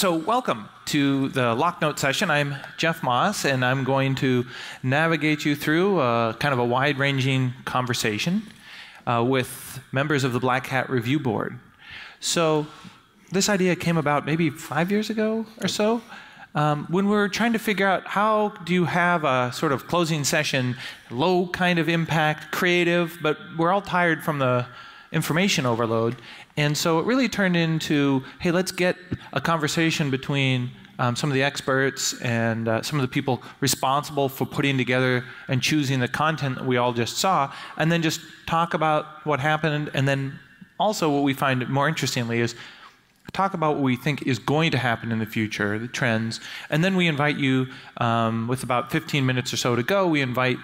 So welcome to the Locknote session. I'm Jeff Moss, and I'm going to navigate you through kind of a wide-ranging conversation with members of the Black Hat Review Board. So this idea came about maybe 5 years ago or so, when we were trying to figure out how do you have a sort of closing session, low kind of impact, creative, but we're all tired from the information overload. And so it really turned into, hey, let's get a conversation between some of the experts and some of the people responsible for putting together and choosing the content that we all just saw, and then just talk about what happened. And then also what we find more interestingly is talk about what we think is going to happen in the future, the trends. And then we invite you, with about 15 minutes or so to go, we invite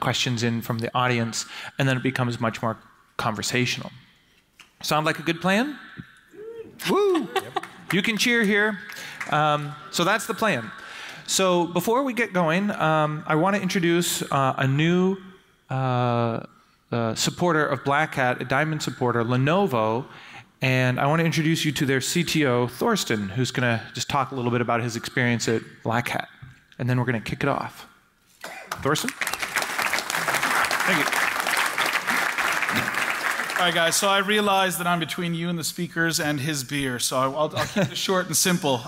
questions in from the audience, and then it becomes much more conversational. Sound like a good plan? Woo! Yep. You can cheer here. So that's the plan. So before we get going, I want to introduce a new supporter of Black Hat, a diamond supporter, Lenovo. And I want to introduce you to their CTO, Thorsten, who's going to just talk a little bit about his experience at Black Hat. And then we're going to kick it off. Thorsten? Thank you. All right, guys, so I realize that I'm between you and the speakers and his beer, so I'll keep it short and simple.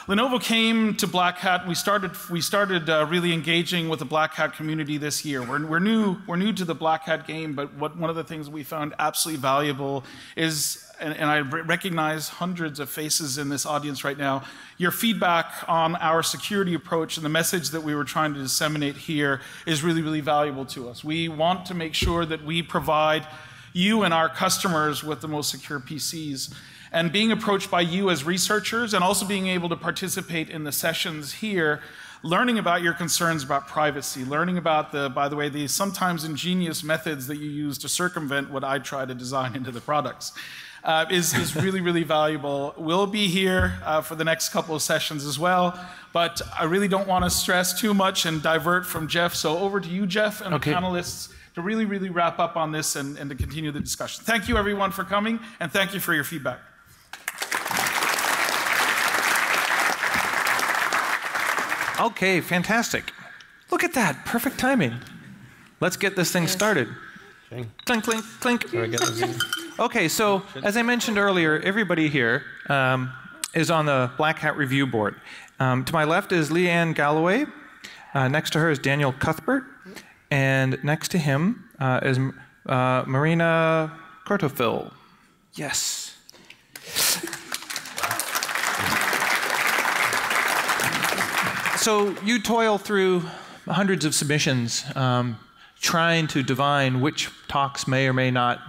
Lenovo came to Black Hat. We started really engaging with the Black Hat community this year. We're new to the Black Hat game, but one of the things we found absolutely valuable is, and I recognize hundreds of faces in this audience right now, your feedback on our security approach and the message that we were trying to disseminate here is really, really valuable to us. We want to make sure that we provide you and our customers with the most secure PCs. And being approached by you as researchers and also being able to participate in the sessions here, learning about your concerns about privacy, learning about by the way, the sometimes ingenious methods that you use to circumvent what I try to design into the products, is really, really valuable. We'll be here for the next couple of sessions as well, but I really don't want to stress too much and divert from Jeff. So over to you, Jeff, and okay. The panelists to really, really wrap up on this and to continue the discussion. Thank you, everyone, for coming, and thank you for your feedback. Okay, fantastic. Look at that, perfect timing. Let's get this thing started. Okay. Clink, clink, clink. Okay, so as I mentioned earlier, everybody here is on the Black Hat Review Board. To my left is Leigh-Anne Galloway. Next to her is Daniel Cuthbert. And next to him is Marina Krotofil. Yes. So you toil through hundreds of submissions, trying to divine which talks may or may not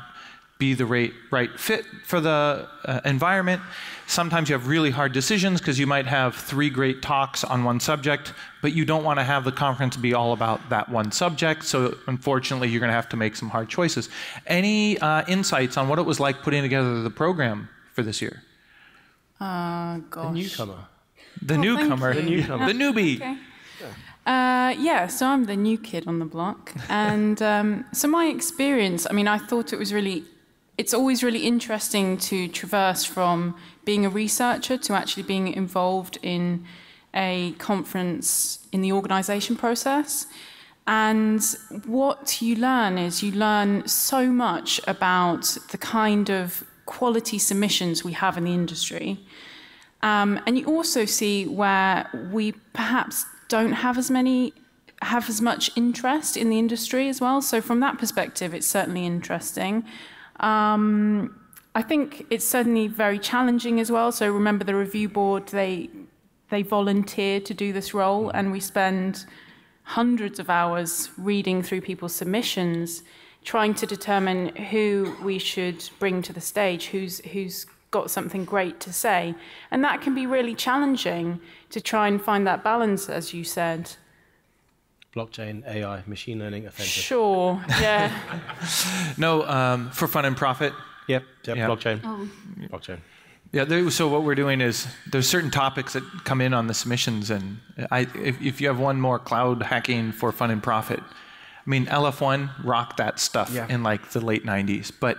be the right fit for the environment. Sometimes you have really hard decisions because you might have 3 great talks on one subject, but you don't want to have the conference be all about that one subject, so unfortunately you're going to have to make some hard choices. Any insights on what it was like putting together the program for this year? Gosh. The newcomer. The newcomer. The newcomer. The newbie. Okay. Yeah, so I'm the new kid on the block. And so my experience, I mean, I thought it's always really interesting to traverse from being a researcher to actually being involved in a conference in the organization process. And what you learn is you learn so much about the kind of quality submissions we have in the industry. And you also see where we perhaps don't have as much interest in the industry as well. So from that perspective, it's certainly interesting. I think it's certainly very challenging as well. So remember the review board, they volunteer to do this role, and we spend hundreds of hours reading through people's submissions, trying to determine who we should bring to the stage, who's got something great to say. And that can be really challenging to try and find that balance, as you said. Blockchain, AI, machine learning, offensive. Sure, yeah. No, for fun and profit. Yep, Yeah. blockchain. Oh. Blockchain. Yeah, so what we're doing is there's certain topics that come in on the submissions, and if you have one more, cloud hacking for fun and profit. I mean, LF1 rocked that stuff in like the late 90s, but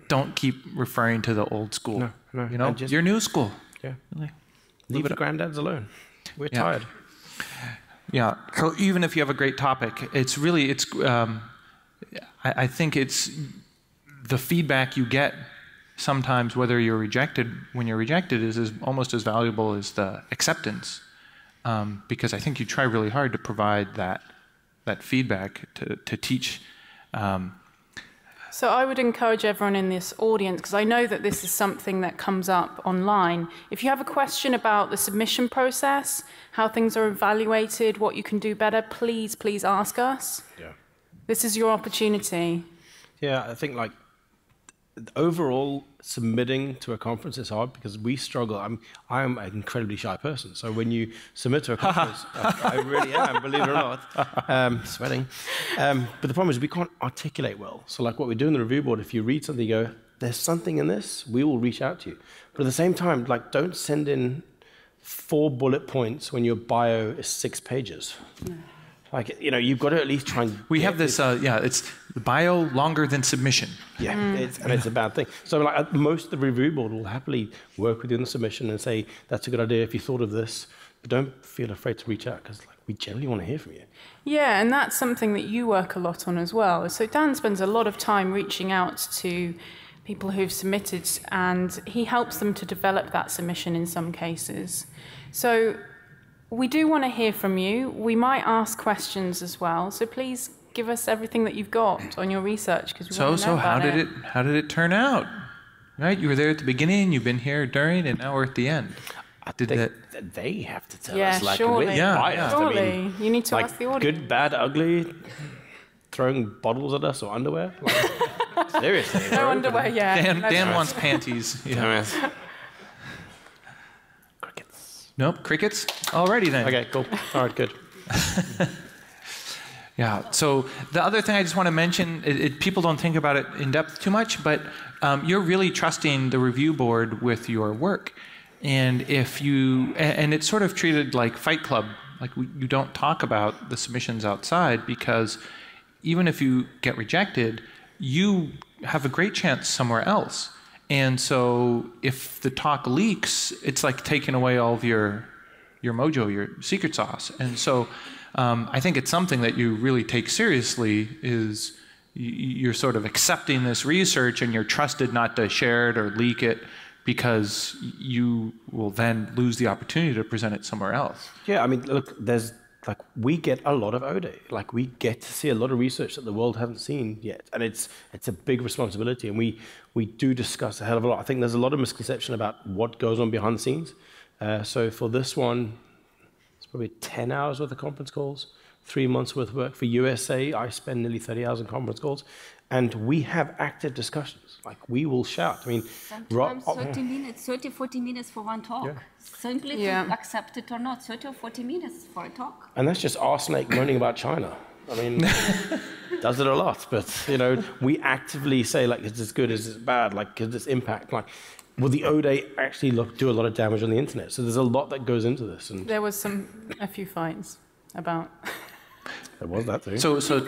don't keep referring to the old school. No, you know, just, you're new school. Yeah. Really. Leave the granddads alone. We're tired. Yeah. So even if you have a great topic, it's really I think it's the feedback you get sometimes, whether you're rejected, when you're rejected, is almost as valuable as the acceptance, because I think you try really hard to provide that feedback to teach. So I would encourage everyone in this audience, because I know that this is something that comes up online. If you have a question about the submission process, how things are evaluated, what you can do better, please ask us. Yeah. This is your opportunity. Yeah, I think like overall submitting to a conference is hard because we struggle. I'm an incredibly shy person, so when you submit to a conference, I really am, believe it or not, sweating. But the problem is we can't articulate well. So like what we do in the review board, if you read something, you go, there's something in this, we will reach out to you. But at the same time, like don't send in 4 bullet points when your bio is 6 pages. No. Like, you know, you've got to at least try and... We have this, it's bio longer than submission. Yeah, it's a bad thing. So like at most, the review board will happily work with you in the submission and say, that's a good idea if you thought of this, but don't feel afraid to reach out because like, we generally want to hear from you. Yeah, and that's something that you work a lot on as well. So Dan spends a lot of time reaching out to people who've submitted, and he helps them to develop that submission in some cases. So we do want to hear from you. We might ask questions as well. So please give us everything that you've got on your research, because we want to know about it. How did it turn out? Right, you were there at the beginning, you've been here during, and now we're at the end. They have to tell us. Like, surely. Surely. I mean, you need to ask the audience. Good, bad, ugly, throwing bottles at us or underwear. Like, seriously. No underwear, Dan wants panties. Yeah. Nope, crickets? Alrighty then. Okay, cool. All right, good. Yeah, so the other thing I just want to mention, people don't think about it in depth too much, but you're really trusting the review board with your work. And and it's sort of treated like Fight Club, like you don't talk about the submissions outside, because even if you get rejected, you have a great chance somewhere else. And so if the talk leaks, it's like taking away all of your mojo, your secret sauce. And so I think it's something that you really take seriously, is you're sort of accepting this research and you're trusted not to share it or leak it, because you will then lose the opportunity to present it somewhere else. Yeah, I mean, look, we get a lot of ODE. Like, we get to see a lot of research that the world hasn't seen yet. And it's a big responsibility. And we do discuss a hell of a lot. I think there's a lot of misconception about what goes on behind the scenes. So for this one, it's probably 10 hours worth of conference calls, 3 months worth of work. For USA, I spend nearly 30 hours on conference calls. And we have active discussions. Like, we will shout. I mean, sometimes 30, 40 minutes for one talk. Yeah. Simply to accept it or not, 30 or 40 minutes for a talk. And that's just our snake moaning about China. I mean, does it a lot. But, you know, we actively say, like, is this good, is this bad? Like, is this impact? Like, will the ODE actually do a lot of damage on the internet? So there's a lot that goes into this. And there was a few fights about... There was that too. So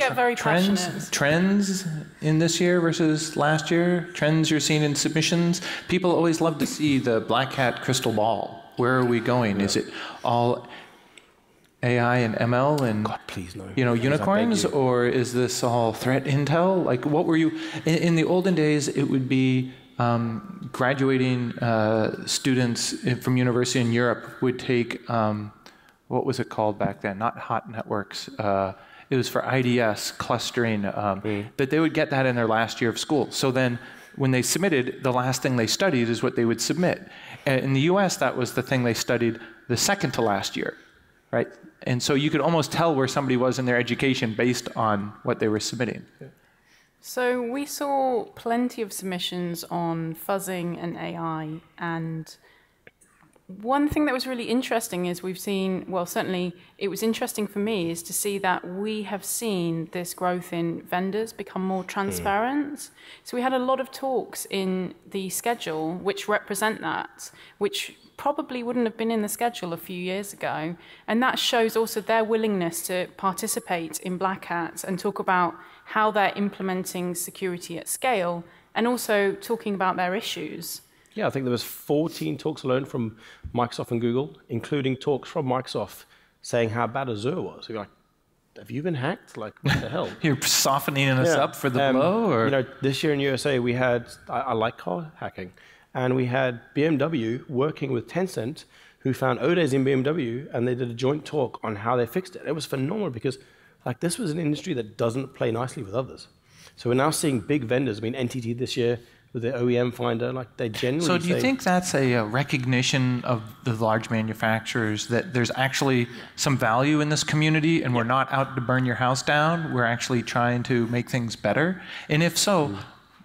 trends in this year versus last year, trends you're seeing in submissions. People always love to see the black hat crystal ball. Where are we going? Is it all AI and ML and God, please no. Unicorns, or is this all threat intel? Like, what were you in the olden days? It would be graduating students from university in Europe would take. What was it called back then? Not hot networks. It was for IDS clustering. That they would get that in their last year of school. So then when they submitted, the last thing they studied is what they would submit. In the US, that was the thing they studied the second to last year, right? And so you could almost tell where somebody was in their education based on what they were submitting. So we saw plenty of submissions on fuzzing and AI, and one thing that was really interesting is we've seen, well, certainly it was interesting for me, is to see that we have seen this growth in vendors become more transparent. So we had a lot of talks in the schedule which represent that, which probably wouldn't have been in the schedule a few years ago. And that shows also their willingness to participate in Black Hat and talk about how they're implementing security at scale, and also talking about their issues. Yeah, I think there was 14 talks alone from Microsoft and Google, including talks from Microsoft saying how bad Azure was. You're like, have you been hacked? Like, what the hell? You're softening us up for the blow? Or? You know, this year in USA, we had, I like car hacking, and we had BMW working with Tencent, who found Odes in BMW, and they did a joint talk on how they fixed it. It was phenomenal because, like, this was an industry that doesn't play nicely with others. So we're now seeing big vendors. I mean, NTT this year with the OEM finder, like, they generally So do you think that's a recognition of the large manufacturers that there's actually some value in this community and we're not out to burn your house down, we're actually trying to make things better? And if so,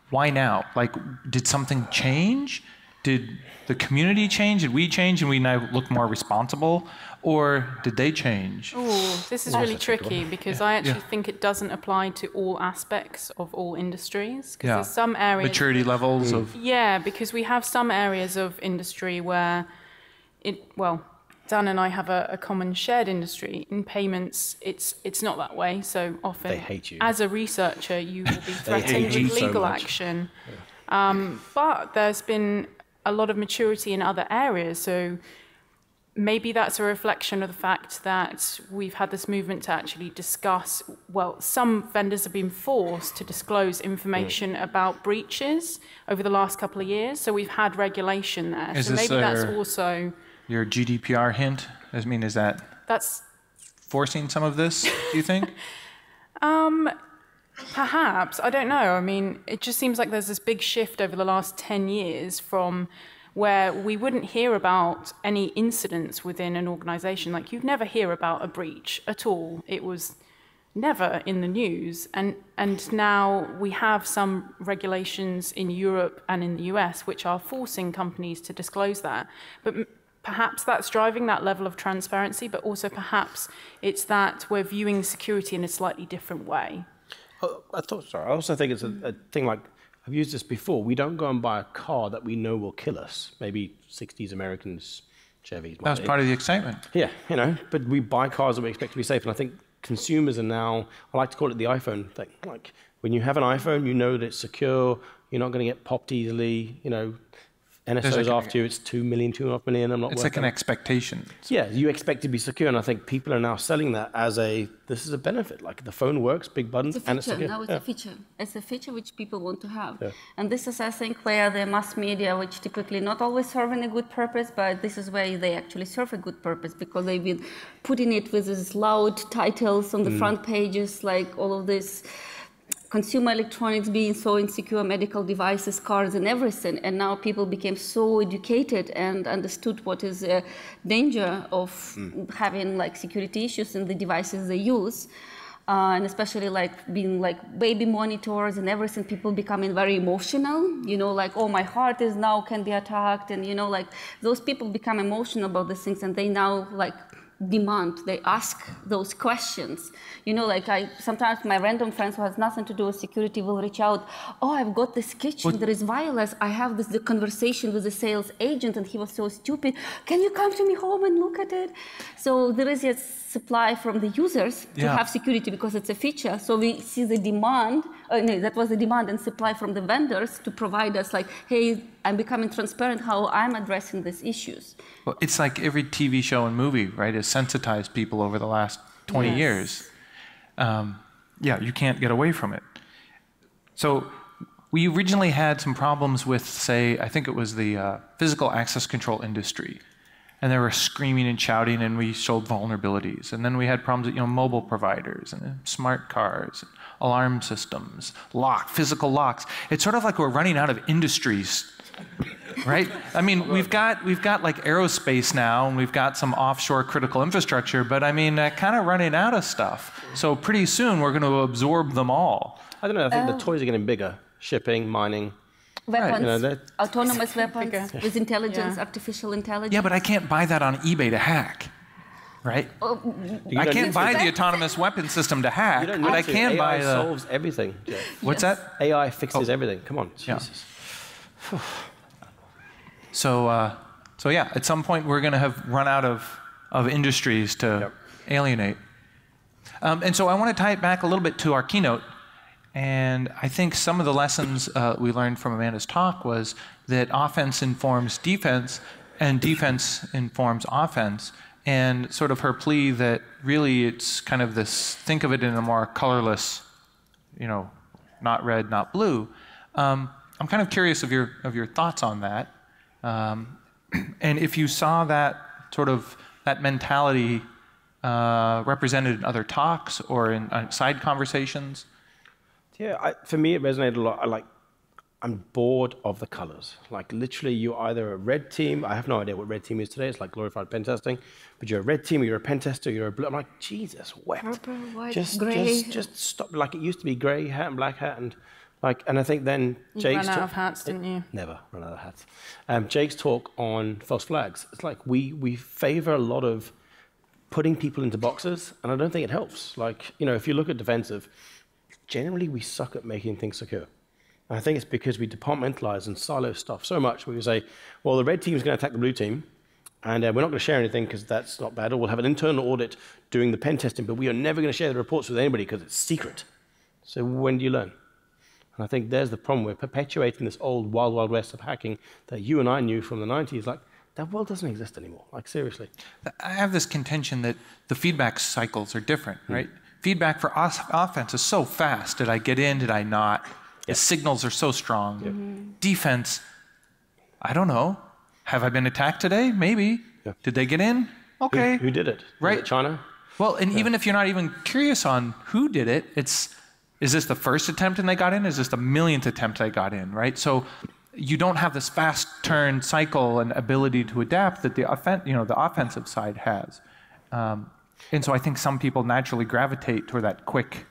why now? Like, did something change? Did the community change? Did we change and we now look more responsible? Or did they change? Oh, this is really tricky because I actually think it doesn't apply to all aspects of all industries. Because there's some areas... Maturity levels of... Yeah, because we have some areas of industry where Dan and I have a common shared industry. In payments, it's not that way. So often, they hate you. As a researcher, you will be threatened with legal action. But there's been a lot of maturity in other areas. So maybe that's a reflection of the fact that we've had this movement to actually discuss, some vendors have been forced to disclose information about breaches over the last couple of years. So we've had regulation there. So maybe that's also... Your GDPR hint? I mean, is that... That's... forcing some of this, do you think? Perhaps. I don't know. I mean, it just seems like there's this big shift over the last 10 years from where we wouldn't hear about any incidents within an organization. Like, you'd never hear about a breach at all. It was never in the news. And now we have some regulations in Europe and in the US which are forcing companies to disclose that. But perhaps that's driving that level of transparency, but also perhaps it's that we're viewing security in a slightly different way. I also think it's a thing like, I've used this before. We don't go and buy a car that we know will kill us. Maybe 60s Americans, Chevys. That was part of the excitement. Yeah, you know, but we buy cars that we expect to be safe. And I think consumers are now, I like to call it the iPhone thing. Like, when you have an iPhone, you know that it's secure. You're not going to get popped easily. You know, NSO's after you. It's 2 million, 2.5 million. I'm not. It's like an expectation. Yeah, you expect to be secure, and I think people are now selling that as this is a benefit. Like, the phone works, big buttons, and it's secure. Now it's a feature. It's a feature which people want to have. Yeah. And this is, I think, where the mass media, which typically not always serving a good purpose, but this is where they actually serve a good purpose, because they've been putting it with these loud titles on the front pages, like all of this consumer electronics being so insecure, medical devices, cars, and everything. And now people became so educated and understood what is the danger of having like security issues in the devices they use. And especially like being like baby monitors and everything, people becoming very emotional, you know, like, oh, my heart is now can be attacked. And, you know, like those people become emotional about these things, and they now like demand, they ask those questions. You know, like sometimes my random friends who has nothing to do with security will reach out, oh, I've got this kitchen, there is wireless, I have the conversation with the sales agent and he was so stupid, can you come to me home and look at it? So there is a supply from the users to have security because it's a feature. So we see the demand, that was the demand and supply from the vendors to provide us like, hey, I'm becoming transparent how I'm addressing these issues. Well, it's like every TV show and movie, right, has sensitized people over the last 20 years. You can't get away from it. So we originally had some problems with, say, I think it was the physical access control industry. And they were screaming and shouting, and we showed vulnerabilities. And then we had problems with, mobile providers and smart cars, and alarm systems, physical locks. It's sort of like we're running out of industries, right? I mean, we've got like aerospace now, and we've got some offshore critical infrastructure, but I mean, kind of running out of stuff. So pretty soon we're going to absorb them all. I don't know. I think the toys are getting bigger. Shipping, mining. Weapons, right, autonomous weapons with intelligence, artificial intelligence. Yeah, but I can't buy that on eBay to hack, right? I can't buy the autonomous weapon system to hack, but I can buy the... AI solves everything, Jeff. What's that? AI fixes everything. Come on, Jesus. Yeah. So yeah, at some point we're going to have run out of industries to alienate. And so I want to tie it back a little bit to our keynote. And I think some of the lessons we learned from Amanda's talk was that offense informs defense and defense informs offense, and sort of her plea that really it's kind of this, think of it in a more colorless, you know, not red, not blue. I'm kind of curious of your thoughts on that, and if you saw that sort of that mentality represented in other talks or in side conversations. Yeah, for me it resonated a lot. I'm bored of the colors. Like literally, you're either a red team. I have no idea what red team is today. It's like glorified pen testing. But you're a red team, or you're a pen tester, you're a blue. I'm like, Jesus, wept. Purple, white, just, gray. just stop. Like it used to be gray hat and black hat, and I think then Jake's ran out of hats, didn't you? Never run out of hats. Jake's talk on false flags. It's like we favor a lot of putting people into boxes, and I don't think it helps. Like, you know, if you look at defensive, generally we suck at making things secure. And I think it's because we departmentalize and silo stuff so much. We say, well, the red team is going to attack the blue team, and we're not going to share anything because that's not bad, or we'll have an internal audit doing the pen testing, but we are never going to share the reports with anybody because it's secret. So when do you learn? And I think there's the problem. We're perpetuating this old wild, wild west of hacking that you and I knew from the 90s. Like, that world doesn't exist anymore. Like, seriously. I have this contention that the feedback cycles are different, right? Feedback for us, offense is so fast. Did I get in? Did I not? The signals are so strong. Defense, I don't know. Have I been attacked today? Maybe. Did they get in? Okay. Who did it? Right. Was it China? Well, and even if you're not even curious on who did it, is this the first attempt and they got in? Is this the millionth attempt they got in, right? So you don't have this fast turn cycle and ability to adapt that the offensive side has. And so I think some people naturally gravitate toward that quick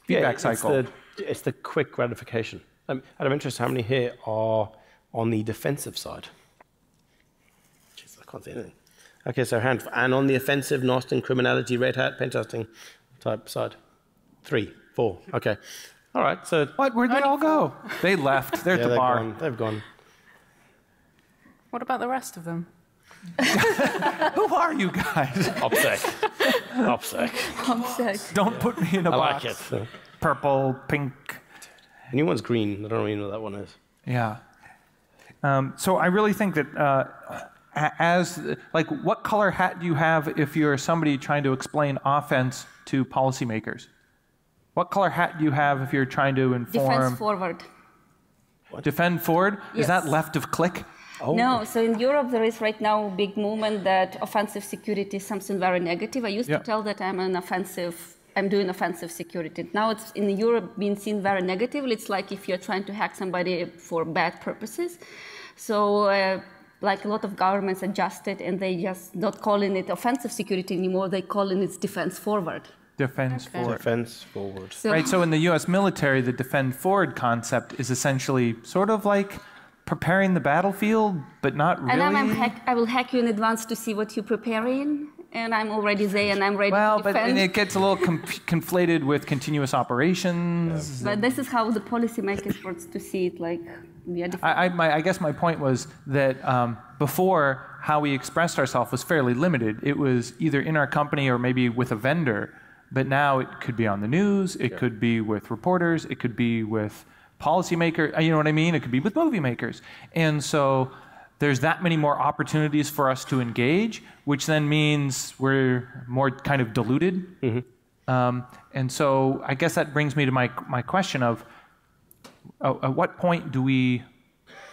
feedback cycle. It's the quick gratification. Out of interest, how many here are on the defensive side? Jeez, I can't see anything. Okay, so hand. And on the offensive, Nostin, criminality, red hat, pen testing type side? 3, 4. Okay. All right, so... What? Where'd they all go? They left. They're at the bar. They've gone. What about the rest of them? Who are you guys? OPSEC. InfoSec. Don't put me in a box. I like it. Purple, pink. The new one's green. I don't really know what that one is. Yeah. So I really think that what color hat do you have if you're somebody trying to explain offense to policymakers? What color hat do you have if you're trying to inform? Defense forward. What? Defend forward? Yes. Is that left of click? Oh. No, so in Europe there is right now a big movement that offensive security is something very negative. I used to tell that I'm doing offensive security. Now it's in Europe being seen very negatively. It's like if you're trying to hack somebody for bad purposes. So like a lot of governments adjusted and they just not calling it offensive security anymore, they calling it defense forward. Defense forward. Defense forward. So in the U.S. military, the defend forward concept is essentially sort of like preparing the battlefield, but not really. And I will hack you in advance to see what you're preparing, and I'm already there, and I'm ready to defend. Well, but it gets a little conflated with continuous operations. But this is how the policymakers want to see it, like we are defending. I guess my point was that before, how we expressed ourselves was fairly limited. It was either in our company or maybe with a vendor. But now it could be on the news, it could be with reporters, it could be with policymakers, you know what I mean? It could be with movie makers. And so there's that many more opportunities for us to engage, which then means we're more kind of diluted. And so I guess that brings me to my question of, at what point do we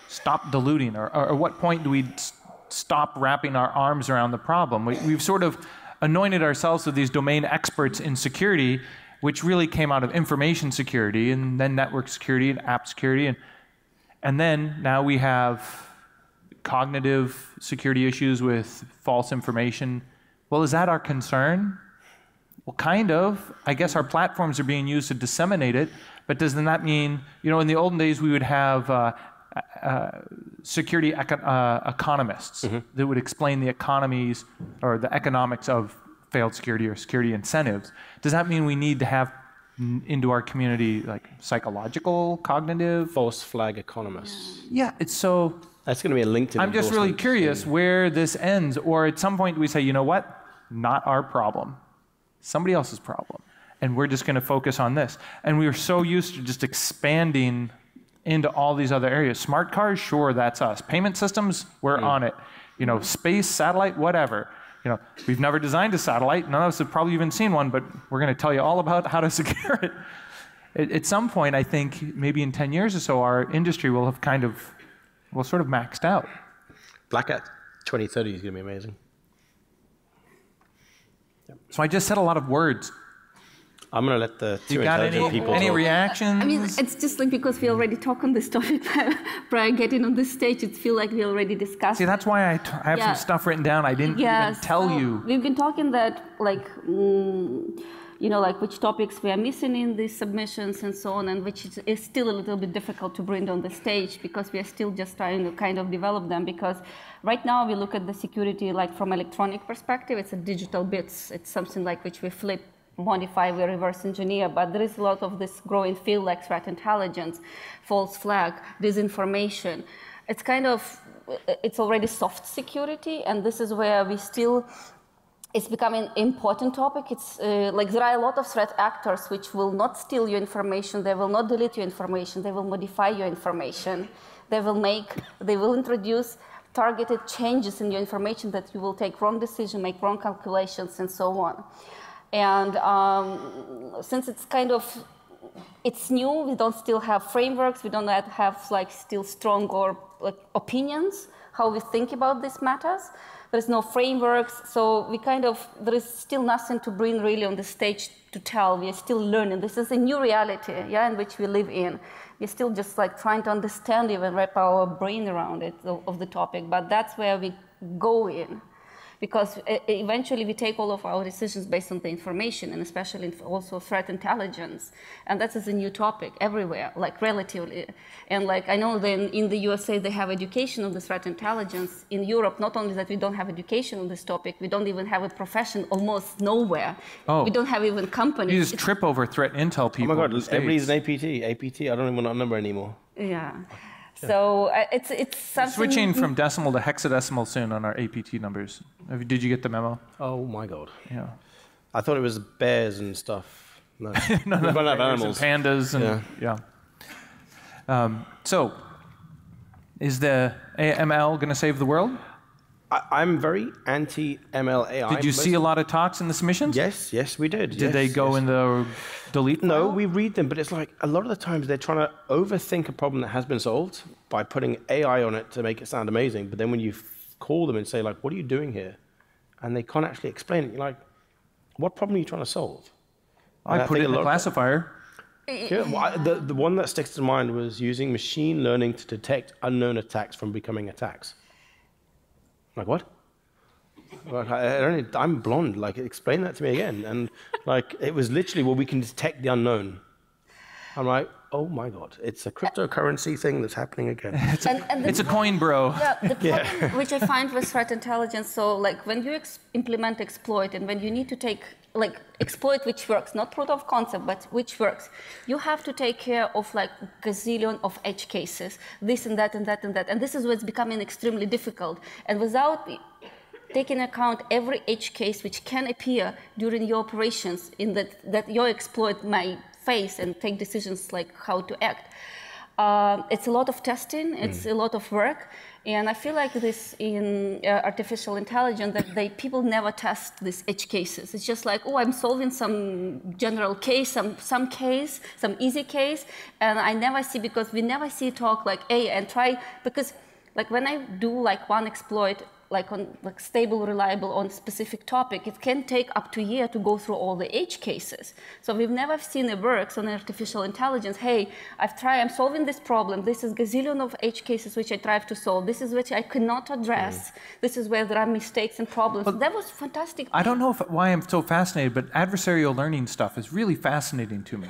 stop diluting, or at what point do we stop wrapping our arms around the problem? We've sort of anointed ourselves with these domain experts in security, which really came out of information security and then network security and app security. And then now we have cognitive security issues with false information. Well, is that our concern? Well, kind of. I guess our platforms are being used to disseminate it, but doesn't that mean, in the olden days we would have security economists that would explain the economies or the economics of failed security or security incentives. Does that mean we need to have into our community like psychological, cognitive? False flag economists. Yeah, it's so... That's going to be a LinkedIn I'm just really curious where this ends, or at some point do we say, you know what? Not our problem. Somebody else's problem. And we're just going to focus on this. And we are so used to just expanding into all these other areas. Smart cars, sure, that's us. Payment systems, we're on it. You know, space, satellite, whatever. You know, we've never designed a satellite. None of us have probably even seen one, but we're going to tell you all about how to secure it. At some point, I think maybe in 10 years or so, our industry will have sort of maxed out. Black Hat 2030 is going to be amazing. So I just said a lot of words. I'm going to let the two You got intelligent people any talk. reactions? I mean, it's just like because we already talked on this topic prior getting on this stage, it feels like we already discussed. See, that's why I have some stuff written down. I didn't even tell you. We've been talking that, like, you know, like which topics we are missing in these submissions and so on, and which is still a little bit difficult to bring on the stage because we are still just trying to kind of develop them. Because right now we look at the security like from electronic perspective, it's a digital bits. It's something like which we flip, modify, we reverse engineer, but there is a lot of this growing field like threat intelligence, false flag, disinformation. It's kind of, it's already soft security, and this is where we still, it's becoming an important topic. It's like there are a lot of threat actors which will not steal your information, they will not delete your information, they will modify your information, they will introduce targeted changes in your information that you will take wrong decision, make wrong calculations, and so on. And since it's kind of, it's new, we don't still have frameworks, we don't have like still strong or like opinions, how we think about these matters. There's no frameworks, so we kind of, there is still nothing to bring really on the stage to tell. We are still learning. This is a new reality, in which we live in. We're still just like trying to understand, even wrap our brain around it, of the topic, but that's where we go in. Because eventually we take all of our decisions based on the information, and especially also threat intelligence. And that is a new topic everywhere, like relatively. And like I know then in the USA they have education on the threat intelligence. In Europe, not only that we don't have education on this topic, we don't even have a profession almost nowhere. Oh. We don't have even companies. You just trip over threat intel people. Oh my God, in the everybody's States. an APT. I don't even know that number anymore. Yeah. So it's something. Switching from decimal to hexadecimal soon on our APT numbers. Did you get the memo? Oh my God. Yeah. I thought it was bears and stuff. No, No, We've run out of animals. And pandas and so, is the AML going to save the world? I'm very anti-ML AI. Did you see a lot of talks in the submissions? Yes, we did. Did they go in the delete No, file? we read them, but it's like a lot of the times they're trying to overthink a problem that has been solved by putting AI on it to make it sound amazing. But then when you call them and say, like, what are you doing here? And they can't actually explain it. You're like, what problem are you trying to solve? I put it in the classifier. Yeah, well, the one that sticks to mind was using machine learning to detect unknown attacks from becoming attacks. Like, what? Like, I'm blonde. Like, explain that to me again. And like, it was literally, well, we can detect the unknown. I'm like, oh my God, it's a cryptocurrency thing that's happening again. It's a coin, bro. Yeah, the problem which I find with threat intelligence, so like when you implement exploit and when you need to take like exploit which works, not proof of concept, but which works, you have to take care of like gazillion of edge cases, this and that and that and that. And this is what's becoming extremely difficult. And without taking account every edge case which can appear during your operations in that your exploit may face and take decisions like how to act. It's a lot of testing, it's a lot of work, and I feel like this in artificial intelligence that people never test these edge cases. It's just like, oh, I'm solving some general case, some case, some easy case, and I never see, because we never see talk like, hey, and try, because like when I do like one exploit, like on like stable, reliable on specific topic, it can take up to a year to go through all the edge cases. So we've never seen it works on artificial intelligence. Hey, I'm solving this problem. This is gazillion of edge cases which I tried to solve. This is which I could not address. This is where there are mistakes and problems. But that was fantastic. I don't know why I'm so fascinated, but adversarial learning stuff is really fascinating to me.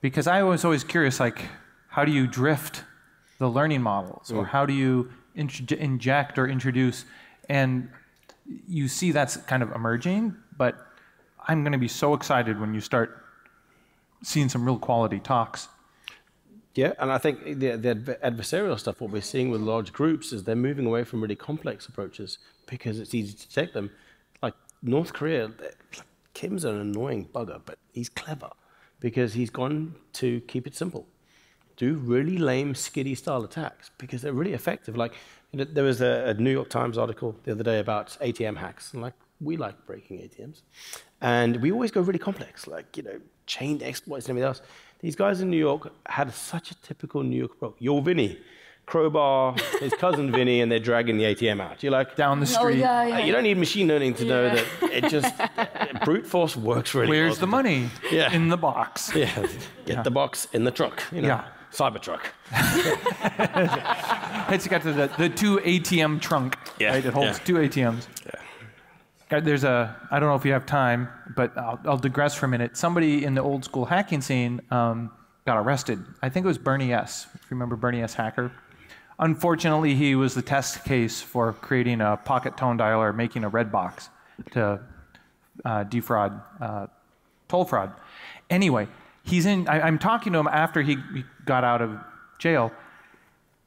Because I was always curious, like, how do you drift the learning models? Or how do you inject or introduce? And you see that's kind of emerging, but I'm going to be so excited when you start seeing some real quality talks. Yeah, and I think the adversarial stuff, what we're seeing with large groups, is they're moving away from really complex approaches because it's easy to detect them. Like North Korea, Kim's an annoying bugger, but he's clever because he's gone to keep it simple. do really lame, skiddy style attacks because they're really effective. Like, there was a New York Times article the other day about ATM hacks, and like, we like breaking ATMs, and we always go really complex, like, chained exploits and everything else. These guys in New York had such a typical New York approach. Yo, Vinny, crowbar, his cousin Vinny, and they're dragging the ATM out. You're like, down the street. You don't need machine learning to know that it just brute force works really well. Where's the money? Yeah. In the box. Yeah, get the box in the truck. Yeah. Cybertruck. It's got the 2 ATM trunk. Yeah. Right? It holds 2 ATMs. Yeah. There's I don't know if you have time, but I'll digress for a minute. Somebody in the old school hacking scene got arrested. I think it was Bernie S. If you remember Bernie S. Hacker. Unfortunately, he was the test case for creating a pocket tone dialer, making a red box to defraud toll fraud. Anyway, I'm talking to him after he got out of jail,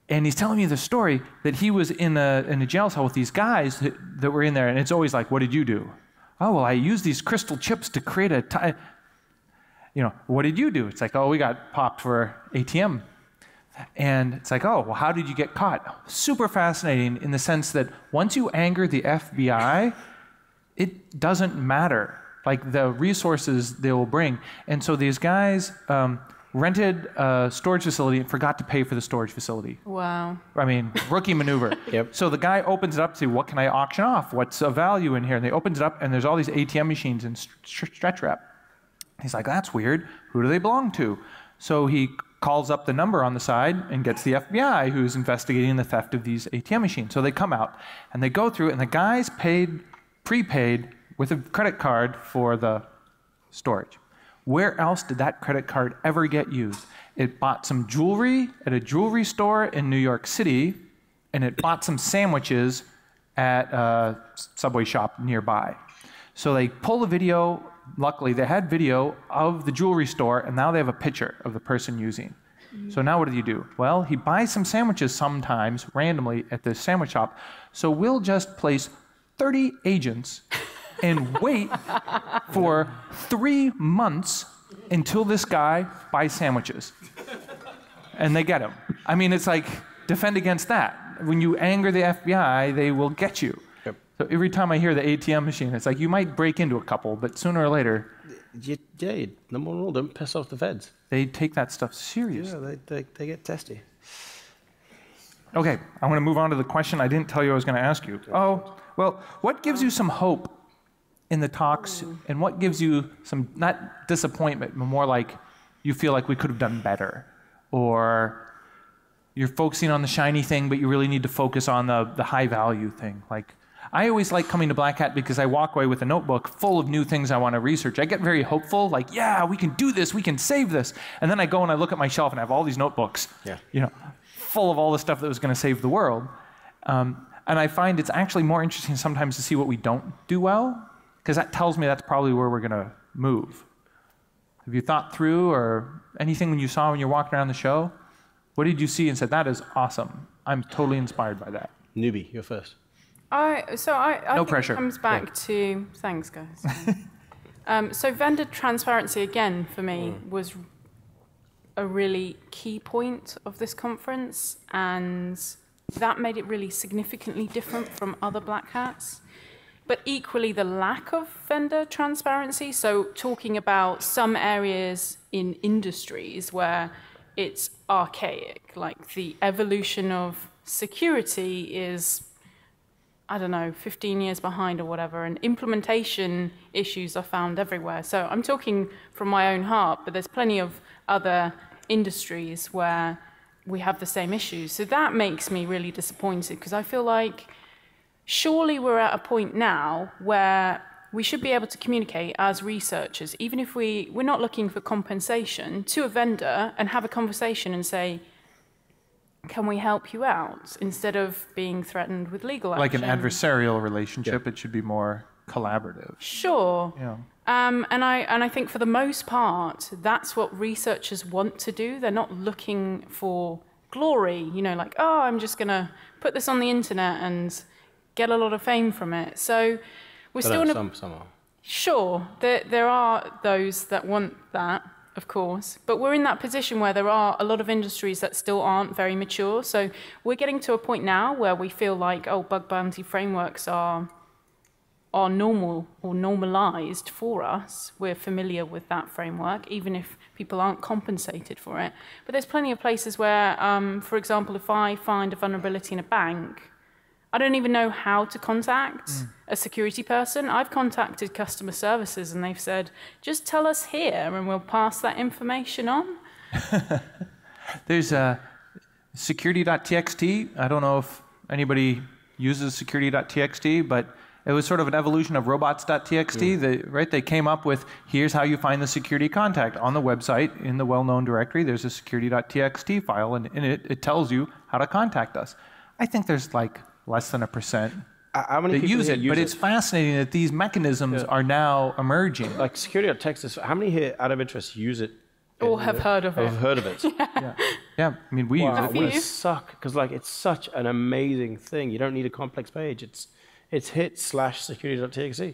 and he's telling me the story that he was in a jail cell with these guys that were in there, and it's always like, what did you do? Oh, well, I used these crystal chips to create what did you do? It's like, oh, we got popped for ATM. And it's like, oh, well, how did you get caught? Super fascinating in the sense that once you anger the FBI, it doesn't matter, like the resources they will bring. And so these guys rented a storage facility and forgot to pay for the storage facility. Wow. I mean, rookie maneuver. Yep. So the guy opens it up to see, what can I auction off? What's a value in here? And they opens it up, and there's all these ATM machines in stretch wrap. He's like, that's weird. Who do they belong to? So he calls up the number on the side and gets the FBI, who's investigating the theft of these ATM machines. So they come out, and they go through it, and the guys prepaid with a credit card for the storage. Where else did that credit card ever get used? It bought some jewelry at a jewelry store in New York City, and it bought some sandwiches at a Subway shop nearby. So they pull the video. Luckily, they had video of the jewelry store, and now they have a picture of the person using. So now what do? Well, he buys some sandwiches sometimes randomly at the sandwich shop. So we'll just place 30 agents and wait for 3 months until this guy buys sandwiches. And they get him. I mean, it's like, defend against that. When you anger the FBI, they will get you. Yep. So every time I hear the ATM machine, it's like, you might break into a couple, but sooner or later... number one rule, don't piss off the feds. They take that stuff seriously. Yeah, they get testy. Okay, I'm going to move on to the question I didn't tell you I was going to ask you. Oh, well, what gives you some hope in the talks, and what gives you some, not disappointment, but more like you feel like we could have done better? Or you're focusing on the shiny thing, but you really need to focus on the high value thing. Like, I always like coming to Black Hat because I walk away with a notebook full of new things I want to research. I get very hopeful, like, yeah, we can do this, we can save this. And then I go and I look at my shelf and I have all these notebooks, full of all the stuff that was going to save the world. And I find it's actually more interesting sometimes to see what we don't do well, because that tells me that's probably where we're going to move. Have you thought through, or anything when you saw when you're walking around the show? What did you see and said, that is awesome? I'm totally inspired by that. Newbie, you're first. I no think pressure. It comes back to, thanks guys. So vendor transparency, again, for me, was a really key point of this conference, and that made it really significantly different from other Black Hats. But equally, the lack of vendor transparency, so talking about some areas in industries where it's archaic, like the evolution of security is, I don't know, 15 years behind or whatever, and implementation issues are found everywhere. So I'm talking from my own heart, but there's plenty of other industries where we have the same issues. So that makes me really disappointed, because I feel like surely we're at a point now where we should be able to communicate as researchers, even if we're not looking for compensation, to a vendor and have a conversation and say, can we help you out, instead of being threatened with legal action. Like an adversarial relationship, it should be more collaborative. Sure. Yeah. And I think for the most part, that's what researchers want to do. They're not looking for glory, like, oh, I'm just going to put this on the internet and get a lot of fame from it. So we're still in a... Some are. Sure, there are those that want that. of course. But we're in that position where there are a lot of industries that still aren't very mature. So we're getting to a point now where we feel like, oh, bug bounty frameworks are normal or normalized for us. We're familiar with that framework, even if people aren't compensated for it. But there's plenty of places where, for example, if I find a vulnerability in a bank, I don't even know how to contact a security person. I've contacted customer services and they've said, just tell us here and we'll pass that information on. There's security.txt. I don't know if anybody uses security.txt, but it was sort of an evolution of robots.txt. They came up with, here's how you find the security contact. On the website, in the well-known directory, there's a security.txt file, and in it, it tells you how to contact us. I think there's like less than 1% How many that people use here it, but it's fascinating that these mechanisms are now emerging. Like security.txt, how many here, out of interest, use it? Or have heard of it. Have heard of it. Yeah, I mean, we use it. We suck, because like, it's such an amazing thing. You don't need a complex page. It's hit/security.txt.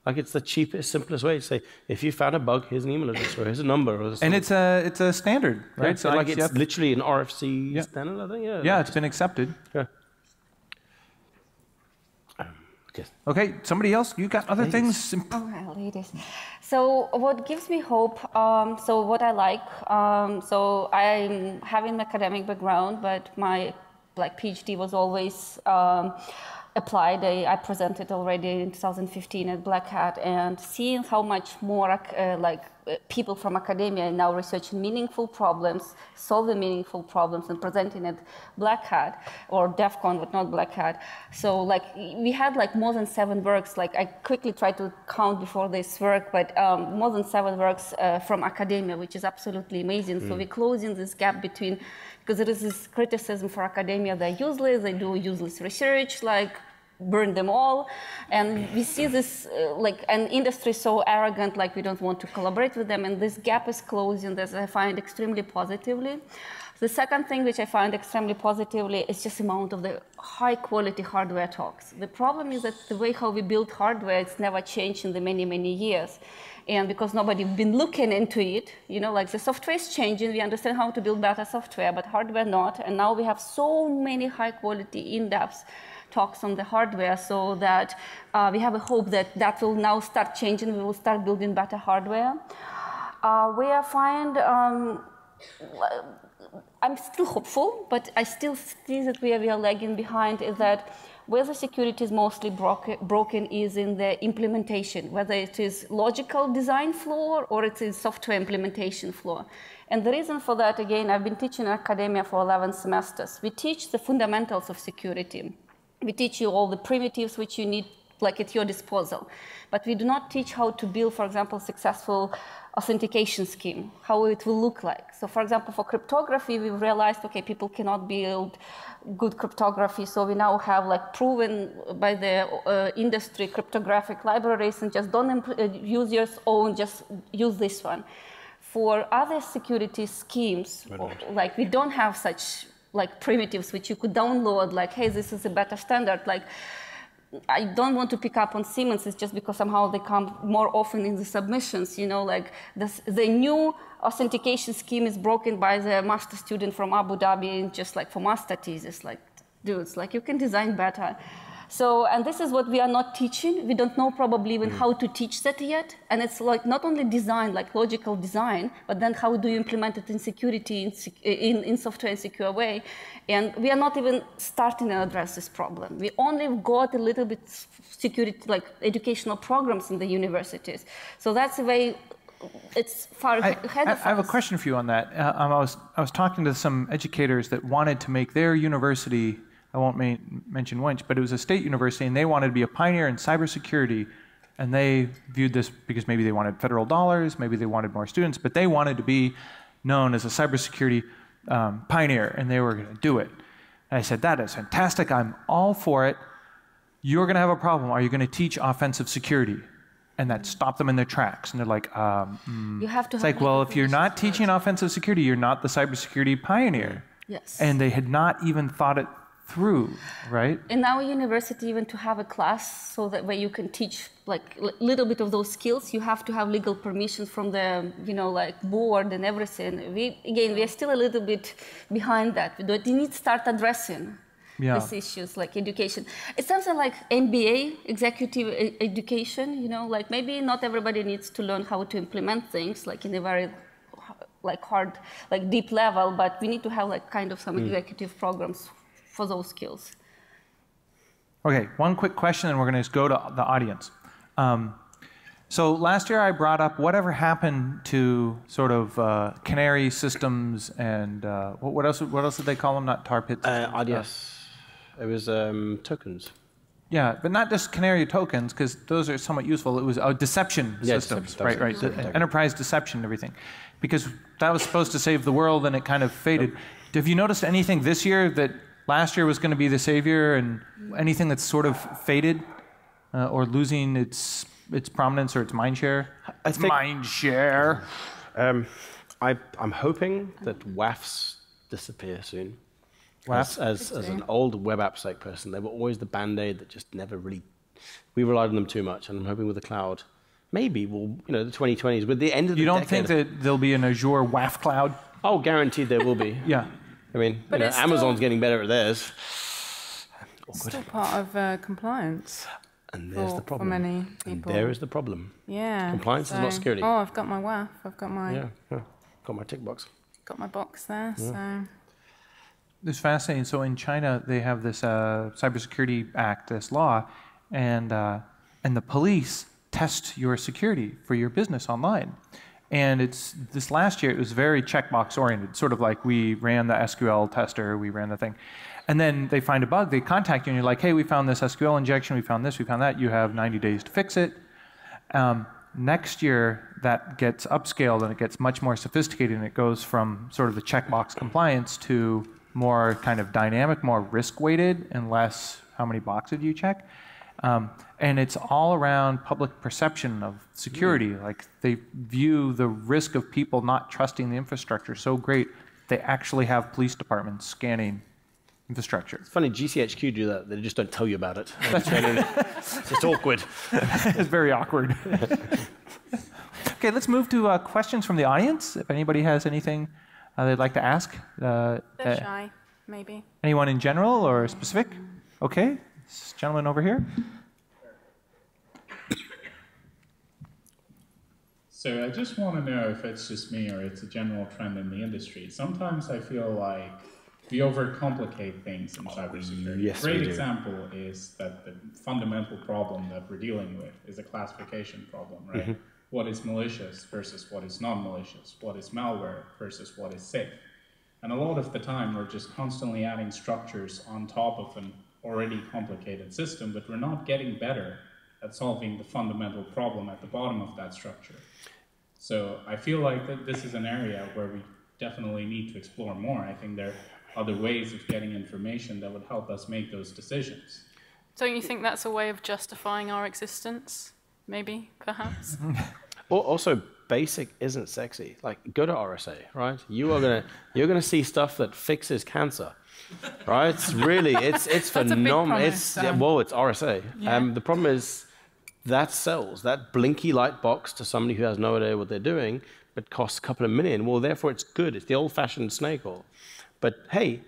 Like, it's the cheapest, simplest way to say, if you found a bug, here's an email address, or here's a number. Or and it's a standard, right? Yeah, so like, it's literally an RFC standard, I think. Yeah, it's been accepted. Yeah. Okay, somebody else? You got other things? Okay, ladies. So what gives me hope, so what I like, so I'm having an academic background, but my PhD was always applied. I presented already in 2015 at Black Hat, and seeing how much more people from academia are now researching meaningful problems, solving meaningful problems, and presenting at Black Hat or DEF CON, but not Black Hat. So we had more than 7 works. I quickly tried to count before this work, but more than 7 works from academia, which is absolutely amazing. So we're closing this gap between, because there is this criticism for academia, they're useless, they do useless research, burn them all. And we see this, an industry so arrogant, we don't want to collaborate with them, and this gap is closing, that I find extremely positively. The second thing which I find extremely positively is just the amount of the high quality hardware talks. The problem is that the way how we build hardware, it's never changed in the many, many years. And because nobody been looking into it, the software is changing, we understand how to build better software, but hardware not. And now we have so many high quality in-depth talks on the hardware, so that we have a hope that that will now start changing, we will start building better hardware. Where I find, I'm still hopeful, but I still see that where we are lagging behind is that where the security is mostly broken is in the implementation, whether it is logical design flaw or it is software implementation flaw. And the reason for that, again, I've been teaching in academia for 11 semesters. We teach the fundamentals of security. We teach you all the primitives which you need at your disposal. But we do not teach how to build, for example, successful authentication scheme, how it will look like. So for example, for cryptography, we've realized, okay, people cannot build good cryptography, so we now have proven by the industry cryptographic libraries, and just don't use your own, just use this one. For other security schemes, we don't have such primitives which you could download, hey, this is a better standard. I don't want to pick up on Siemens, it's just because somehow they come more often in the submissions, the new authentication scheme is broken by the master student from Abu Dhabi, just for master thesis, dudes, you can design better. So, and this is what we are not teaching. We don't know probably even how to teach that yet. And it's not only design, logical design, but then how do you implement it in security, in software in secure way. And we are not even starting to address this problem. We only got a little bit security, educational programs in the universities. So that's the way it's far ahead of us. I have a question for you on that. I was talking to some educators that wanted to make their university, I won't mention which, but it was a state university, and they wanted to be a pioneer in cybersecurity. And they viewed this because maybe they wanted federal dollars, maybe they wanted more students, but they wanted to be known as a cybersecurity pioneer, and they were going to do it. And I said, that is fantastic. I'm all for it. You're going to have a problem. Are you going to teach offensive security? And that stopped them in their tracks. And they're like, you have to. It's well, if you're not teaching offensive security, you're not the cybersecurity pioneer. Yes. And they had not even thought it through, right? In our university, even to have a class so that way you can teach like a little bit of those skills, you have to have legal permission from the, like board and everything. We are still a little bit behind that. We need to start addressing these issues like education. It's something like MBA, executive education, like maybe not everybody needs to learn how to implement things like in a very hard, deep level, but we need to have kind of some executive programs for those skills. Okay, one quick question, and we're going to go to the audience. So last year I brought up whatever happened to sort of canary systems and what else did they call them? Not tar pits. IDS. It was tokens. Yeah, but not just canary tokens, because those are somewhat useful. It was deception systems, right. Enterprise deception and everything. Because that was supposed to save the world, and it kind of faded. Have you noticed anything this year that last year was going to be the savior, and anything that's sort of faded or losing its prominence or its mind share? Mind share. I'm hoping that WAFs disappear soon. WAFs? As an old web AppSec person, they were always the band-aid that just never really. We relied on them too much, and I'm hoping with the cloud, maybe we'll, the 2020s, with the end of the You don't decade, think that there'll be an Azure WAF cloud? Oh, guaranteed there will be. Yeah. I mean, Amazon's getting better at theirs. Still part of compliance. And there's the problem. For many people. And there is the problem. Yeah. Compliance is not security. Oh, I've got my WAF. I've got my. Got my tick box. Got my box there. So. It's fascinating. So in China, they have this Cybersecurity Act, this law, and the police test your security for your business online. And it's this last year, it was very checkbox oriented, sort of like we ran the SQL tester, we ran the thing. And then they find a bug, they contact you, and you're like, hey, we found this SQL injection, we found this, we found that, you have 90 days to fix it. Next year, that gets upscaled and it gets much more sophisticated, and it goes from sort of the checkbox compliance to more kind of dynamic, more risk-weighted, and less how many boxes you check. And it's all around public perception of security. Like they view the risk of people not trusting the infrastructure so great, they actually have police departments scanning infrastructure. It's funny, GCHQ do that. They just don't tell you about it. It's just awkward. It's very awkward. Okay, let's move to questions from the audience. If anybody has anything they'd like to ask. They're shy, maybe. Anyone in general or specific? Okay, this gentleman over here. So I just want to know if it's just me or it's a general trend in the industry. Sometimes I feel like we overcomplicate things in cybersecurity. Yes, a great example is that the fundamental problem that we're dealing with is a classification problem, right? Mm-hmm. What is malicious versus what is non-malicious? What is malware versus what is safe? And a lot of the time we're just constantly adding structures on top of an already complicated system, but we're not getting better at solving the fundamental problem at the bottom of that structure. So I feel like that this is an area where we definitely need to explore more. I think there are other ways of getting information that would help us make those decisions. Don't you think that's a way of justifying our existence? Maybe, perhaps? Also, basic isn't sexy. Like, go to RSA, right? You're gonna see stuff that fixes cancer, right? It's really, it's phenomenal. It's RSA. Yeah. The problem is that sells, that blinky light box to somebody who has no idea what they're doing, but costs a couple of million. Well, therefore it's good. It's the old-fashioned snake oil. But hey,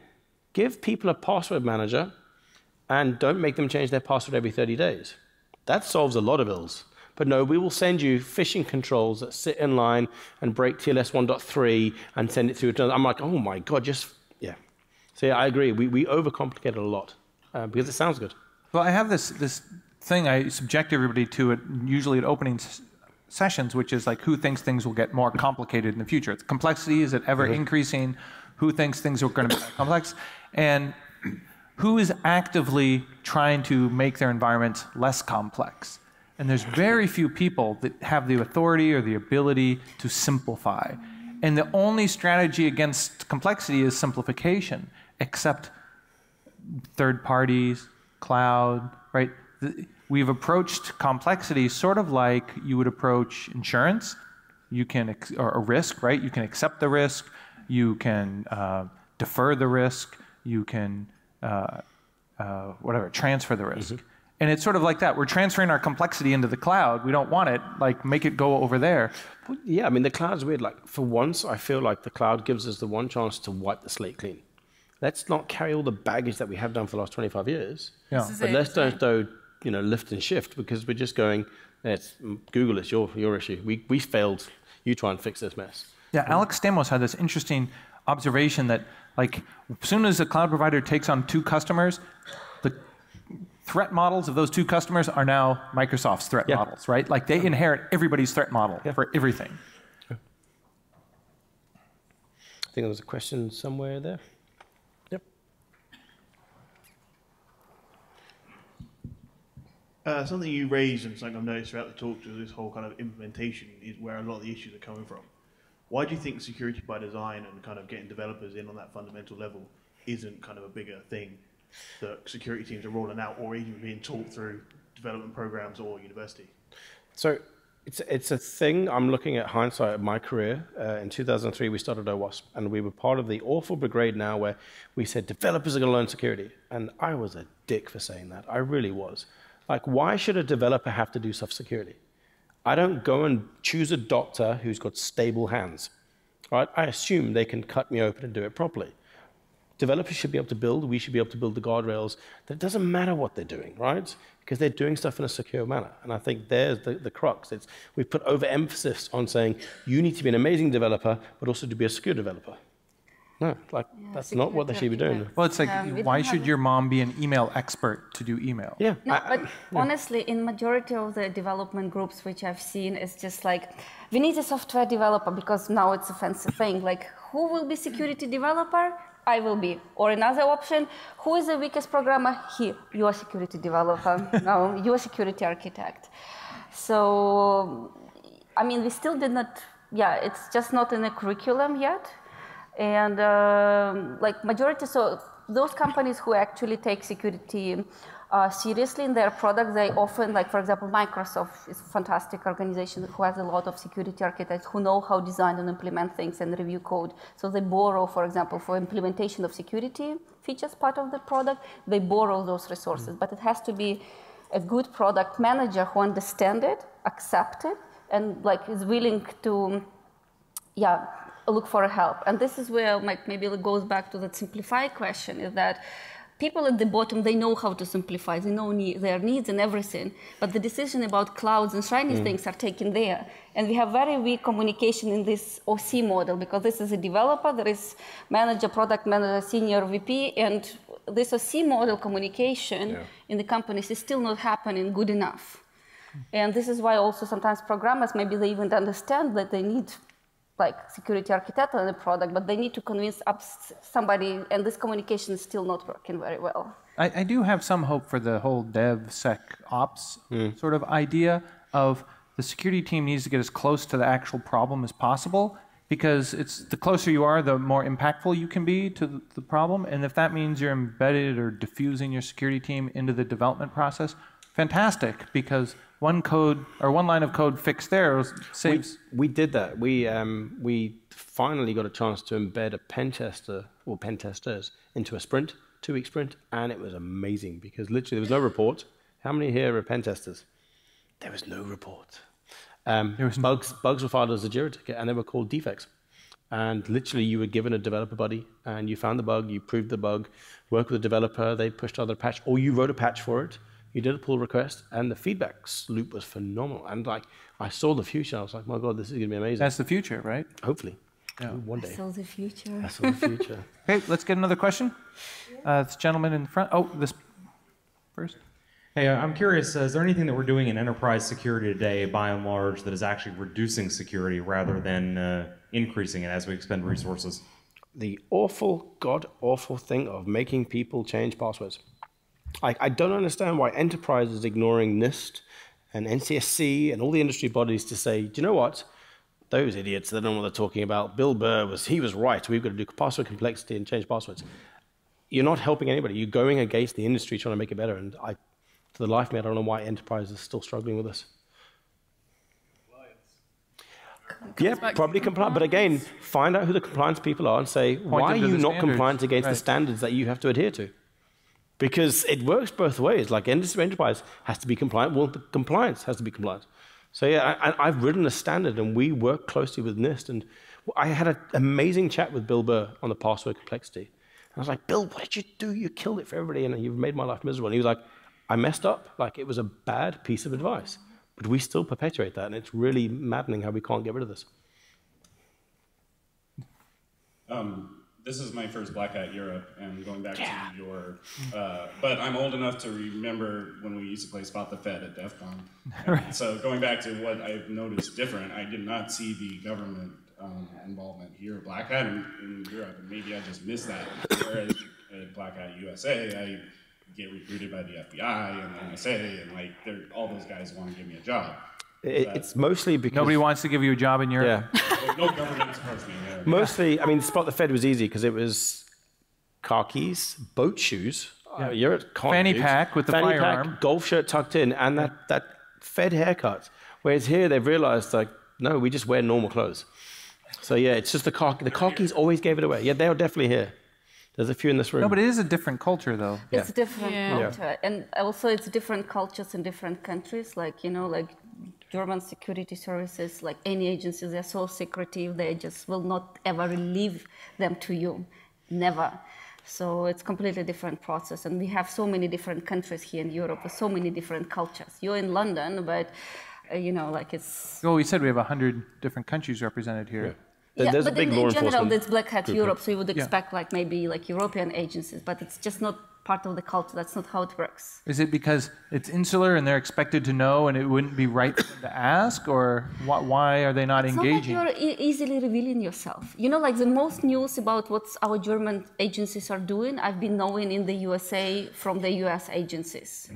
give people a password manager and don't make them change their password every 30 days. That solves a lot of ills. But no, we will send you phishing controls that sit in line and break TLS 1.3 and send it through to another. I'm like, oh my God, yeah. So yeah, I agree. We overcomplicate it a lot because it sounds good. Well, I have this thing I subject everybody to it usually at opening sessions, which is like, who thinks things will get more complicated in the future? The complexity, is it ever increasing? Who thinks things are going to be more complex? And who is actively trying to make their environments less complex? And there's very few people that have the authority or the ability to simplify. And the only strategy against complexity is simplification, except third parties, cloud, right? We've approached complexity sort of like you would approach insurance. You can, or a risk, right? You can accept the risk. You can defer the risk. You can whatever, transfer the risk. And it's sort of like that. We're transferring our complexity into the cloud. We don't want it. Like, make it go over there. Well, yeah, I mean, the cloud's weird. Like, for once, I feel like the cloud gives us the one chance to wipe the slate clean. Let's not carry all the baggage that we have done for the last 25 years. Yeah. But let's don't lift and shift, because we're just going, Google, it's your issue. We failed. You try and fix this mess. Yeah, Alex Stamos had this interesting observation that, like, as soon as a cloud provider takes on 2 customers, the threat models of those 2 customers are now Microsoft's threat models, right? Like, they inherit everybody's threat model for everything. I think there was a question somewhere there. Yep. Something you raised, and something I've noticed throughout the talk, is this whole kind of implementation is where a lot of the issues are coming from. Why do you think security by design and kind of getting developers in on that fundamental level isn't kind of a bigger thing that security teams are rolling out, or even being taught through development programs or university? So it's a thing. I'm looking at hindsight of my career. In 2003, we started OWASP, and we were part of the awful brigade now where we said developers are going to learn security. And I was a dick for saying that. I really was. Like, why should a developer have to do soft security? I don't go and choose a doctor who's got stable hands. Right? I assume they can cut me open and do it properly. Developers should be able to build. We should be able to build the guardrails. That doesn't matter what they're doing, right? Because they're doing stuff in a secure manner. And I think there's the crux. We've put overemphasis on saying you need to be an amazing developer, but also to be a secure developer. No, that's not what they should be doing. Well, it's like, why should your mom be an email expert to do email? Yeah. No, but honestly, in majority of the development groups which I've seen, it's just like, we need a software developer because now it's a fancy thing. Like, who will be security developer? I will be. Or another option, who is the weakest programmer? You are security developer. No, you are security architect. So, I mean, we still did not, it's just not in the curriculum yet. And like majority, so those companies who actually take security seriously in their product, they often, like for example, Microsoft is a fantastic organization who has a lot of security architects who know how to design and implement things and review code. So they borrow, for example, for implementation of security features part of the product, they borrow those resources. But it has to be a good product manager who understands it, accepts it, and like is willing to, look for help. And this is where maybe it goes back to the simplify question, is that people at the bottom, they know how to simplify, they know their needs and everything, but the decision about clouds and shiny things are taken there. And we have very weak communication in this OC model, because this is a developer, there is manager, product manager, senior VP, and this OC model communication in the companies is still not happening good enough. And this is why also sometimes programmers, maybe they even understand that they need like security architect on the product, but they need to convince somebody, and this communication is still not working very well. I do have some hope for the whole DevSecOps sort of idea of the security team needs to get as close to the actual problem as possible, because it's the closer you are, the more impactful you can be to the problem. And if that means you're embedded or diffusing your security team into the development process, fantastic, because one line of code fixed there saves. We did that. We finally got a chance to embed a pen tester or pen testers into a sprint, 2-week sprint, and it was amazing because literally there was no report. How many here are pen testers? There was no report. Bugs were filed as a Jira ticket, and they were called defects. And literally, you were given a developer buddy, and you found the bug, you proved the bug, worked with the developer, they pushed out the patch, or you wrote a patch for it. You did a pull request, and the feedback loop was phenomenal. And like, I saw the future. I was like, my God, this is going to be amazing. That's the future, right? Hopefully. Yeah. One day. I saw the future. I saw the future. Okay, let's get another question. This gentleman in the front. Oh, this first. Hey, I'm curious, is there anything that we're doing in enterprise security today, by and large, that is actually reducing security rather than increasing it as we expend resources? The awful, god-awful thing of making people change passwords. I don't understand why enterprise is ignoring NIST and NCSC and all the industry bodies to say, do you know what? Those idiots, they don't know what they're talking about. Bill Burr he was right. We've got to do password complexity and change passwords. You're not helping anybody. You're going against the industry trying to make it better. And for the life of me, I don't know why enterprise is still struggling with this. Yeah, probably compliant. But again, find out who the compliance people are and say, why are you not compliant against the standards that you have to adhere to? Because it works both ways. Like industry enterprise has to be compliant. Well, the compliance has to be compliant. So yeah, I've written a standard, and we work closely with NIST. And I had an amazing chat with Bill Burr on the password complexity. I was like, Bill, what did you do? You killed it for everybody, and you've made my life miserable. And he was like, I messed up. Like, it was a bad piece of advice. But we still perpetuate that, and it's really maddening how we can't get rid of this. This is my first Black Hat Europe, and going back to your... but I'm old enough to remember when we used to play Spot the Fed at DEF CON. Right. So going back to what I've noticed different, I did not see the government involvement here, Black Hat in Europe, and maybe I just missed that. Whereas at Black Hat USA, I get recruited by the FBI and the NSA, and like all those guys want to give me a job. It's mostly because... Nobody wants to give you a job in Europe? Yeah. No government supports me. Yeah. Mostly, I mean, Spot the Fed was easy because it was car keys, boat shoes, you're at con, fanny dudes. pack with the fanny firearm. pack, golf shirt tucked in, and that Fed haircut. Whereas here, they've realized, like, no, we just wear normal clothes. So yeah, it's just the car keys always gave it away. Yeah, they are definitely here. There's a few in this room. No, but it is a different culture, though. It's different culture. And also it's different cultures in different countries. Like, like German security services, like any agencies, they're so secretive, they just will not ever relieve them to you. Never. So it's completely different process. And we have so many different countries here in Europe with so many different cultures. You're in London, but, like it's... Well, we said we have 100 different countries represented here. Yeah. Yeah, There's but a big in general, it's Black Hat group. Europe, so you would expect maybe European agencies, but it's just not part of the culture. That's not how it works. Is it because it's insular and they're expected to know and it wouldn't be right for them to ask, or why are they not engaging? It's not like you're easily revealing yourself. Like the most news about what our German agencies are doing, I've been knowing in the USA from the US agencies.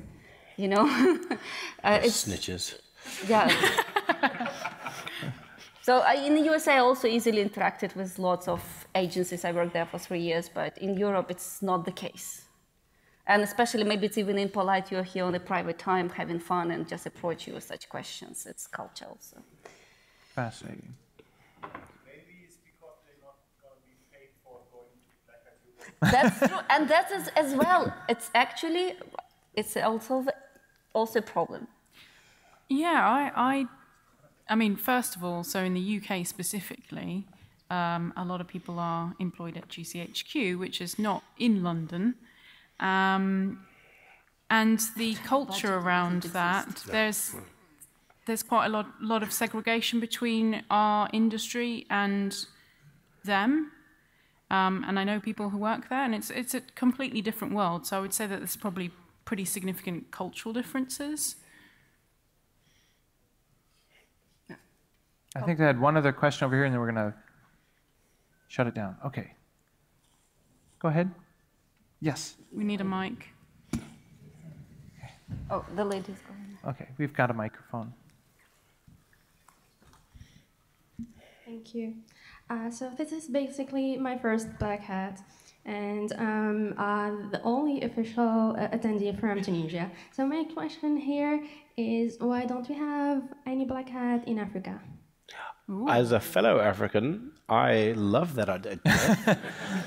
It's snitches. Yeah. So in the USA, I also easily interacted with lots of agencies. I worked there for 3 years, but in Europe, it's not the case. And especially, maybe it's even impolite. You're here on a private time, having fun, and just approach you with such questions. It's culture also. Fascinating. Maybe it's because they're not going to be paid for going to Black Hat Europe. That's true, and that is as well. It's also a problem. Yeah, I mean, first of all, so in the UK specifically, a lot of people are employed at GCHQ, which is not in London. And the culture around that, there's quite a lot of segregation between our industry and them. And I know people who work there, and it's a completely different world. So I would say that there's probably pretty significant cultural differences. I think I had one other question over here, and then we're going to shut it down. Okay. Go ahead. Yes. We need a mic. Oh, the lady's going. Okay, we've got a microphone. Thank you. So this is basically my first Black Hat, and I'm the only official attendee from Tunisia. So my question here is, why don't we have any Black Hat in Africa? Ooh. As a fellow African, I love that idea.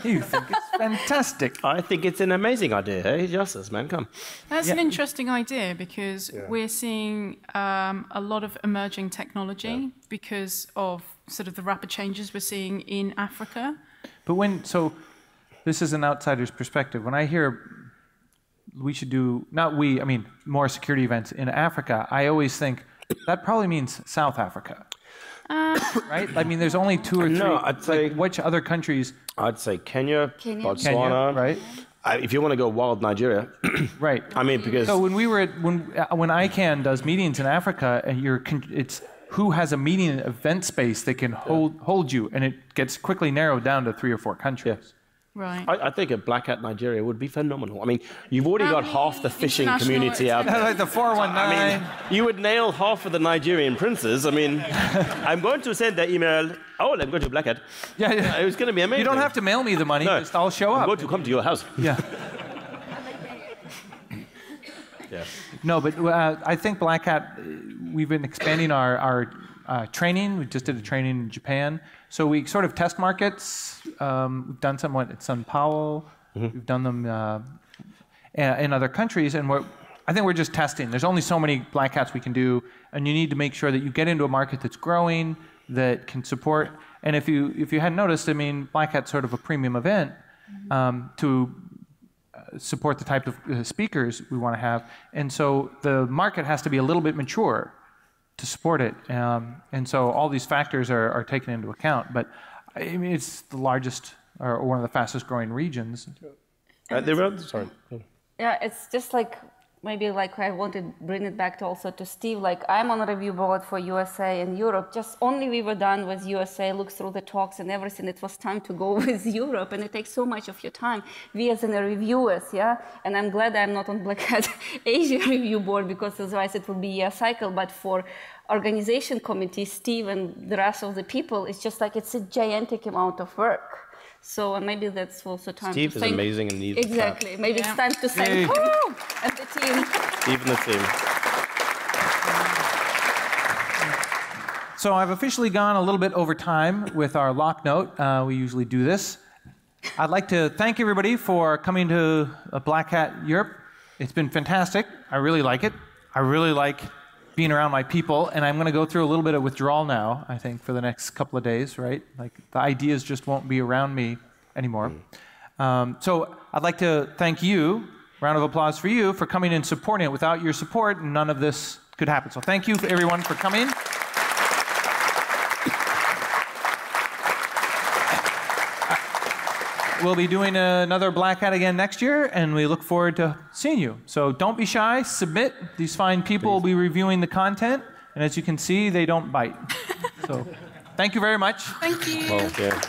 You think it's fantastic. I think it's an amazing idea. Hey, Justice, man, come. That's an interesting idea because we're seeing a lot of emerging technology because of sort of the rapid changes we're seeing in Africa. But this is an outsider's perspective. When I hear we should do, more security events in Africa, I always think that probably means South Africa. Right? I mean, there's only 2 or 3. No, I'd say... which other countries? I'd say Kenya. Botswana. Right? If you want to go wild, Nigeria. Right. I mean, because... So when when ICANN does meetings in Africa, and it's who has a meeting event space that can hold you, and it gets quickly narrowed down to 3 or 4 countries. Yeah. Right. I think a Black Hat Nigeria would be phenomenal. I mean, you've already got half the fishing community out there. Like the 419. I mean, you would nail half of the Nigerian princes. I mean, I'm going to send the email. Oh, I'm going to Black Hat. Yeah. It was going to be amazing. You don't have to mail me the money. No, just I'll show up. I'm going to come to your house. Yeah. Yeah. No, but I think Black Hat, we've been expanding our training. We just did a training in Japan. So we sort of test markets. We've done some at Sao Paulo. Mm-hmm. We've done them. in other countries, and I think we're just testing. There's only so many black hats we can do, and you need to make sure that you get into a market that's growing, that can support. And if you hadn't noticed, I mean, Black Hat's sort of a premium event to support the type of speakers we want to have. And so the market has to be a little bit mature to support it. And so all these factors are taken into account. But I mean, it's the largest or one of the fastest growing regions. Sorry. Yeah, it's just like, maybe like I wanted to bring it back to also to Steve, like I'm on a review board for USA and Europe, just only we were done with USA, looked through the talks and everything, it was time to go with Europe, and it takes so much of your time, we as in reviewers, yeah, and I'm glad I'm not on Black Hat Asia review board, because otherwise it would be a cycle, but for organization committee, Steve and the rest of the people, it's just like it's a gigantic amount of work. So maybe that's also time Steve to is thank... amazing and needs Exactly. Maybe it's time to thank him and the team. Steve and the team. So I've officially gone a little bit over time with our Locknote. We usually do this. I'd like to thank everybody for coming to Black Hat Europe. It's been fantastic. I really like it. I really like being around my people, and I'm going to go through a little bit of withdrawal now, I think, for the next couple of days, right? Like, the ideas just won't be around me anymore. So I'd like to thank you, round of applause for you, for coming and supporting it. Without your support, none of this could happen. So thank you, everyone, for coming. We'll be doing another Black Hat again next year, and we look forward to seeing you. So don't be shy, submit. These fine people will be reviewing the content, and as you can see, they don't bite. So thank you very much. Thank you. Well, yeah.